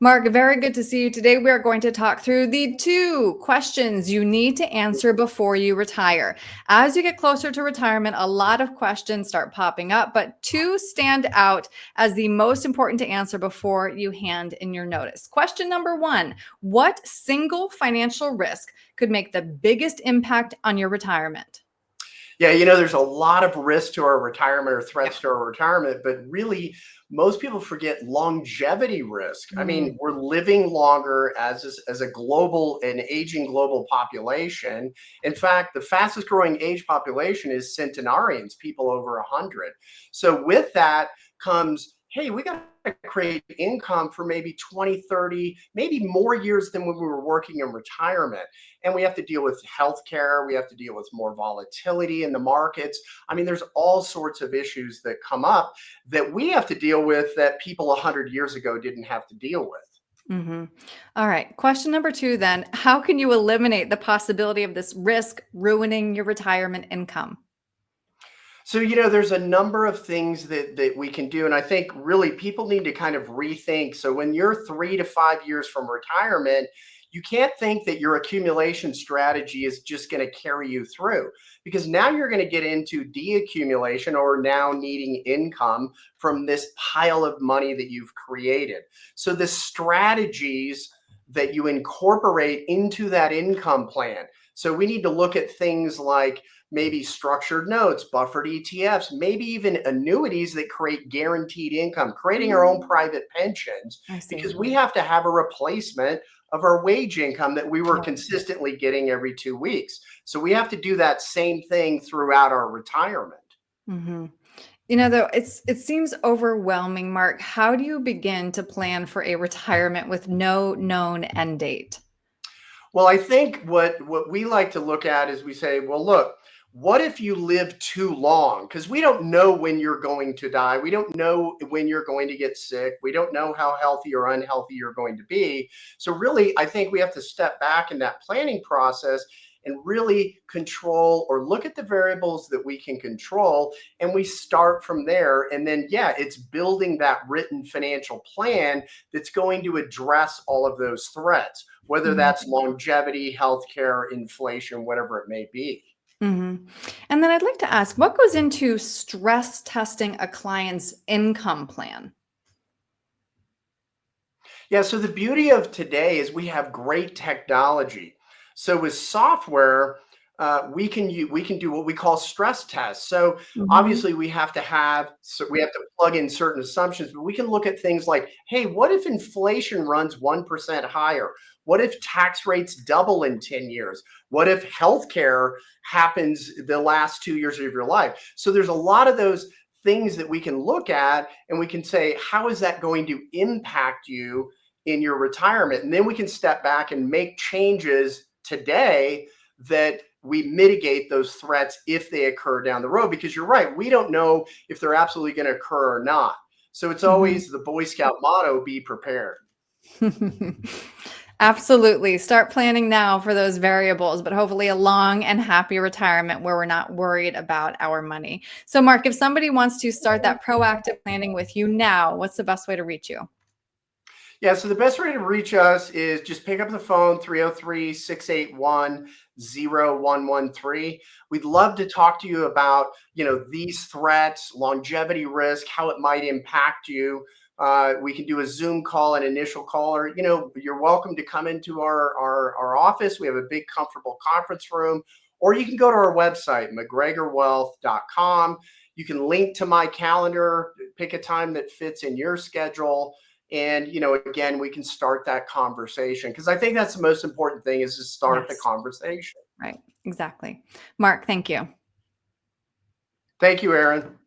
Mark, very good to see you today. We are going to talk through the 2 questions you need to answer before you retire. As you get closer to retirement, a lot of questions start popping up, but 2 stand out as the most important to answer before you hand in your notice. Question number 1: what single financial risk could make the biggest impact on your retirement? Yeah, there's a lot of risk to our retirement or threats to our retirement, but really, most people forget longevity risk. I Mm, mean, we're living longer as a global and aging global population. In fact, the fastest growing age population is centenarians, people over 100. So with that comes, hey, we got to create income for maybe 20, 30, maybe more years than when we were working in retirement. And we have to deal with healthcare. We have to deal with more volatility in the markets. I mean, there's all sorts of issues that come up that we have to deal with that people 100 years ago didn't have to deal with. mhm. All right. Question number 2 then: how can you eliminate the possibility of this risk ruining your retirement income? So, there's a number of things that we can do. And I think really people need to kind of rethink. So when you're 3 to 5 years from retirement, you can't think that your accumulation strategy is just going to carry you through, because now you're going to get into deaccumulation or now needing income from this pile of money that you've created. So the strategies that you incorporate into that income plan. So we need to look at things like maybe structured notes, buffered ETFs, maybe even annuities that create guaranteed income, creating our own private pensions, I see. because we have to have a replacement of our wage income that we were consistently getting every 2 weeks. So we have to do that same thing throughout our retirement. Mhm. Though it seems overwhelming, Mark. How do you begin to plan for a retirement with no known end date? Well, I think what we like to look at is we say, well, look, what if you live too long? Because we don't know when you're going to die. We don't know when you're going to get sick. We don't know how healthy or unhealthy you're going to be. So really, I think we have to step back in that planning process and really control or look at the variables that we can control, and we start from there. And then yeah, it's building that written financial plan that's going to address all of those threats, whether Mhm. that's longevity, healthcare, inflation, whatever it may be. Mhm. And then I'd like to ask, what goes into stress testing a client's income plan? Yeah, so the beauty of today is we have great technology. So with software, we can do what we call stress tests. So Mhm. obviously we have to plug in certain assumptions, but we can look at things like, hey, what if inflation runs 1% higher? What if tax rates double in 10 years? What if healthcare happens the last 2 years of your life? So there's a lot of those things that we can look at, and we can say, how is that going to impact you in your retirement? And then we can step back and make changes today that we mitigate those threats if they occur down the road. Because you're right, we don't know if they're absolutely going to occur or not. So it's Mhm. always the Boy Scout motto: be prepared. Absolutely. Start planning now for those variables, but hopefully a long and happy retirement where we're not worried about our money. So, Mark, if somebody wants to start that proactive planning with you now, what's the best way to reach you? Yeah, so the best way to reach us is just pick up the phone, 303-681-0113. We'd love to talk to you about, these threats, longevity risk, how it might impact you. We can do a Zoom call, an initial call, or, you're welcome to come into our office. We have a big, comfortable conference room, or you can go to our website, mcgregorwealth.com. You can link to my calendar, pick a time that fits in your schedule, and again, we can start that conversation, because I think that's the most important thing, is to start the Yes. conversation. Right. Exactly. Mark, thank you. Thank you, Aaron.